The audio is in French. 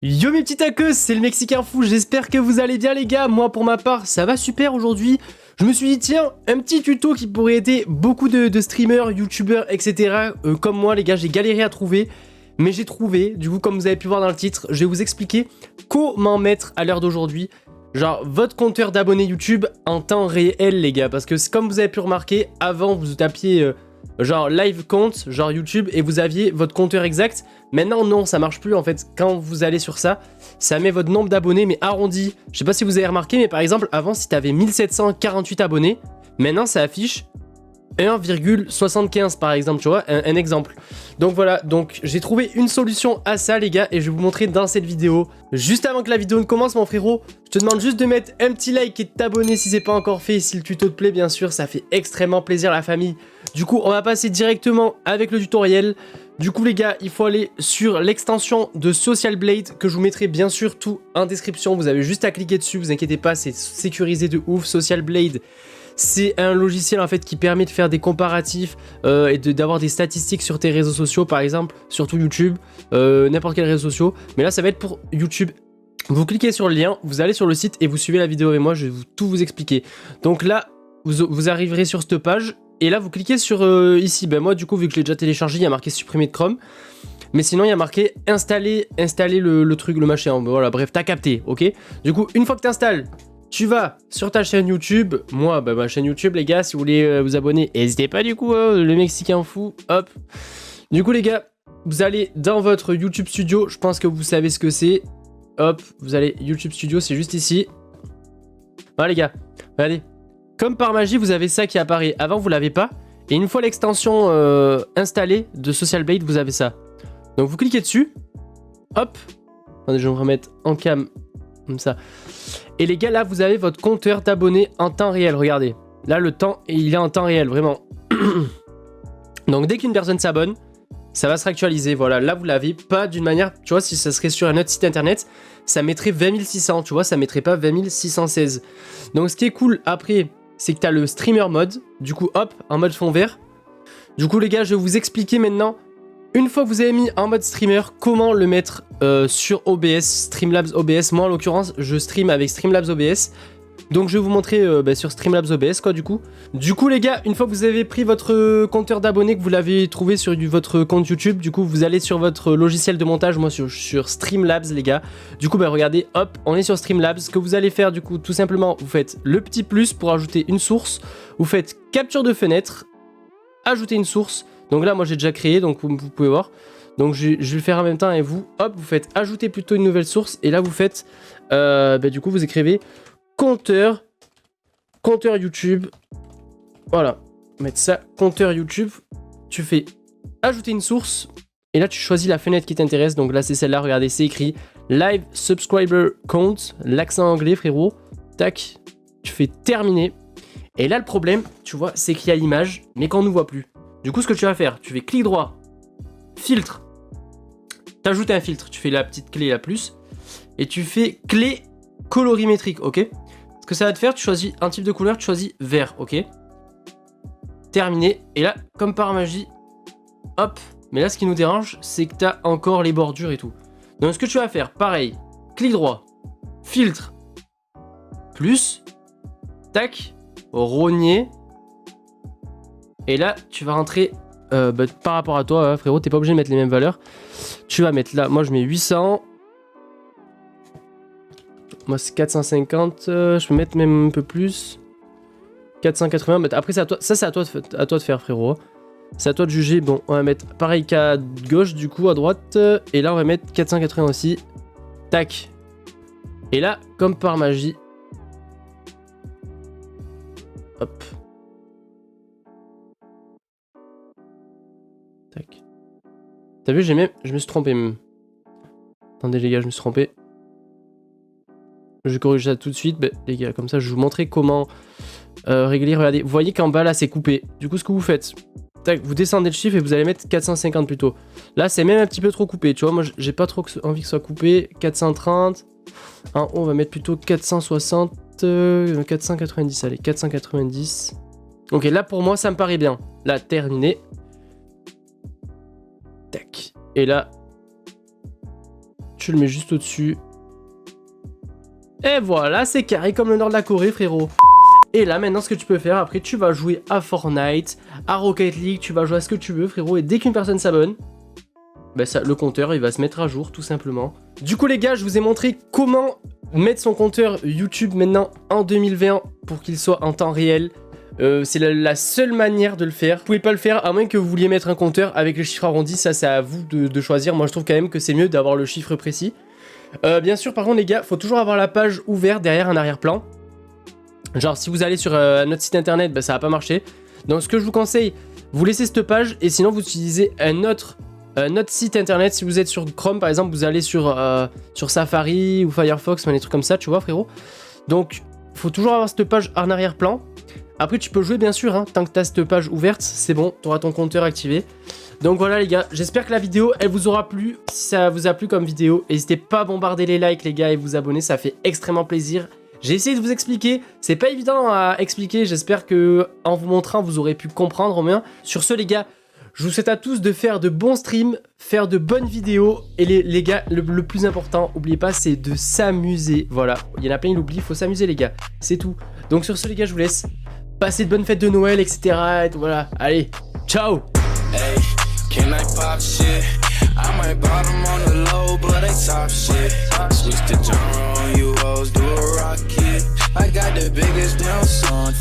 Yo mes petits hackers, c'est le Mexicain Fou, j'espère que vous allez bien les gars. Moi pour ma part ça va super aujourd'hui. Je me suis dit tiens, un petit tuto qui pourrait aider beaucoup de streamers, youtubeurs, etc. Comme moi les gars, j'ai galéré à trouver. Mais j'ai trouvé, du coup comme vous avez pu voir dans le titre, je vais vous expliquer comment mettre à l'heure d'aujourd'hui genre votre compteur d'abonnés YouTube en temps réel les gars. Parce que comme vous avez pu remarquer, avant vous tapiez genre live count, genre YouTube, et vous aviez votre compteur exact. Maintenant non, ça marche plus en fait. Quand vous allez sur ça, ça met votre nombre d'abonnés mais arrondi. Je sais pas si vous avez remarqué, mais par exemple avant si t'avais 1748 abonnés, maintenant ça affiche 1,75 par exemple, tu vois, un exemple. Donc voilà, donc j'ai trouvé une solution à ça les gars et je vais vous montrer dans cette vidéo. Juste avant que la vidéo ne commence mon frérot, je te demande juste de mettre un petit like et de t'abonner si c'est pas encore fait. Si le tuto te plaît bien sûr, ça fait extrêmement plaisir la famille. Du coup on va passer directement avec le tutoriel. Du coup les gars, il faut aller sur l'extension de Social Blade que je vous mettrai bien sûr tout en description. Vous avez juste à cliquer dessus, vous inquiétez pas, c'est sécurisé de ouf. Social Blade, c'est un logiciel en fait qui permet de faire des comparatifs et d'avoir des statistiques sur tes réseaux sociaux, par exemple, surtout YouTube, n'importe quel réseau social. Mais là, ça va être pour YouTube. Vous cliquez sur le lien, vous allez sur le site et vous suivez la vidéo avec moi, je vais tout vous expliquer. Donc là, vous arriverez sur cette page et là, vous cliquez sur ici. Ben moi, du coup, vu que je l'ai déjà téléchargé, il y a marqué supprimer de Chrome. Mais sinon, il y a marqué installer le truc, le machin. Voilà, bref, t'as capté, ok? Du coup, une fois que tu installes, tu vas sur ta chaîne YouTube. Moi, bah, ma chaîne YouTube, les gars, si vous voulez vous abonner, n'hésitez pas du coup, le Mexicain Fou, hop. Du coup, les gars, vous allez dans votre YouTube Studio. Je pense que vous savez ce que c'est. Hop, vous allez YouTube Studio, c'est juste ici. Voilà, les gars, regardez. Comme par magie, vous avez ça qui apparaît. Avant, vous l'avez pas. Et une fois l'extension installée de Social Blade, vous avez ça. Donc, vous cliquez dessus. Hop. Attendez, je vais me remettre en cam. Comme ça. Et les gars, là, vous avez votre compteur d'abonnés en temps réel. Regardez. Là, le temps, il est en temps réel, vraiment. Donc, dès qu'une personne s'abonne, ça va se réactualiser. Voilà, là, vous l'avez pas d'une manière... Tu vois, si ça serait sur un autre site internet, ça mettrait 20 600. Tu vois, ça mettrait pas 20 616. Donc, ce qui est cool, après, c'est que tu as le streamer mode. Du coup, hop, en mode fond vert. Du coup, les gars, je vais vous expliquer maintenant... Une fois que vous avez mis en mode streamer, comment le mettre sur OBS, Streamlabs OBS. Moi en l'occurrence, je stream avec Streamlabs OBS. Donc je vais vous montrer sur Streamlabs OBS quoi du coup. Du coup les gars, une fois que vous avez pris votre compteur d'abonnés, que vous l'avez trouvé sur votre compte YouTube, du coup vous allez sur votre logiciel de montage, moi sur Streamlabs les gars. Du coup bah regardez, hop, on est sur Streamlabs. Ce que vous allez faire du coup, tout simplement, vous faites le petit plus pour ajouter une source. Vous faites capture de fenêtre, ajouter une source. Donc là, moi, j'ai déjà créé, donc vous pouvez voir. Donc je vais le faire en même temps et vous, hop, vous faites ajouter plutôt une nouvelle source. Et là, vous faites, du coup, vous écrivez compteur YouTube. Voilà, mettre ça, compteur YouTube. Tu fais ajouter une source. Et là, tu choisis la fenêtre qui t'intéresse. Donc là, c'est celle-là, regardez, c'est écrit Live Subscriber Count, l'accent anglais, frérot. Tac, tu fais terminer. Et là, le problème, tu vois, c'est qu'il y a l'image, mais qu'on ne voit plus. Du coup, ce que tu vas faire, tu fais clic droit, filtre, t'ajoutes un filtre, tu fais la petite clé la plus, et tu fais clé colorimétrique, ok? Ce que ça va te faire, tu choisis un type de couleur, tu choisis vert, ok? Terminé, et là, comme par magie, hop, mais là, ce qui nous dérange, c'est que t'as encore les bordures et tout. Donc, ce que tu vas faire, pareil, clic droit, filtre, plus, tac, rogner. Et là, tu vas rentrer par rapport à toi, frérot, t'es pas obligé de mettre les mêmes valeurs. Tu vas mettre là, moi je mets 800. Moi c'est 450, je peux mettre même un peu plus. 480, après c'est à toi, ça c'est à toi de faire, frérot. C'est à toi de juger. Bon, on va mettre pareil qu'à gauche, du coup, à droite. Et là, on va mettre 480 aussi. Tac. Et là, comme par magie. Hop. Tac. T'as vu, je me suis trompé même. Attendez les gars, je me suis trompé. Je corrige ça tout de suite. Bah, les gars, comme ça, je vais vous montrer comment régler. Regardez, vous voyez qu'en bas là, c'est coupé. Du coup, ce que vous faites, tac, vous descendez le chiffre et vous allez mettre 450 plutôt. Là, c'est même un petit peu trop coupé. Tu vois, moi, j'ai pas trop envie que ce soit coupé. 430. En haut, on va mettre plutôt 460. 490, allez, 490. Ok, là, pour moi, ça me paraît bien. Là, terminé. Tac. Et là, Tu le mets juste au-dessus. Et voilà, c'est carré comme le nord de la Corée, frérot. Et là, maintenant, ce que tu peux faire, après, tu vas jouer à Fortnite, à Rocket League, tu vas jouer à ce que tu veux, frérot. Et dès qu'une personne s'abonne, bah ça, le compteur, il va se mettre à jour, tout simplement. Du coup, les gars, je vous ai montré comment mettre son compteur YouTube maintenant en 2020 pour qu'il soit en temps réel. C'est la seule manière de le faire. Vous pouvez pas le faire à moins que vous vouliez mettre un compteur avec le chiffre arrondi. Ça, c'est à vous de choisir. Moi, je trouve quand même que c'est mieux d'avoir le chiffre précis. Bien sûr, par contre, les gars, faut toujours avoir la page ouverte derrière un arrière-plan. Genre, si vous allez sur notre site internet, bah, ça va pas marcher. Donc, ce que je vous conseille, vous laissez cette page et sinon, vous utilisez un autre site internet. Si vous êtes sur Chrome, par exemple, vous allez sur Safari ou Firefox, des trucs comme ça, tu vois, frérot. Donc, faut toujours avoir cette page en arrière-plan. Après, tu peux jouer, bien sûr, hein, tant que tu as cette page ouverte, c'est bon, tu auras ton compteur activé. Donc voilà, les gars, j'espère que la vidéo, elle vous aura plu. Si ça vous a plu comme vidéo, n'hésitez pas à bombarder les likes, les gars, et vous abonner, ça fait extrêmement plaisir. J'ai essayé de vous expliquer, c'est pas évident à expliquer, j'espère que en vous montrant, vous aurez pu comprendre au moins. Sur ce, les gars, je vous souhaite à tous de faire de bons streams, faire de bonnes vidéos, et les gars, le plus important, n'oubliez pas, c'est de s'amuser. Voilà, il y en a plein, ils l'oublient, il faut s'amuser, les gars, c'est tout. Donc sur ce, les gars, je vous laisse. Passez de bonnes fêtes de Noël, etc. Et voilà, allez, ciao. Hey, can I pop shit? I might bottom on the low, but they top shit. Switch the genre on you hoes, do a rocket. I got the biggest nail song.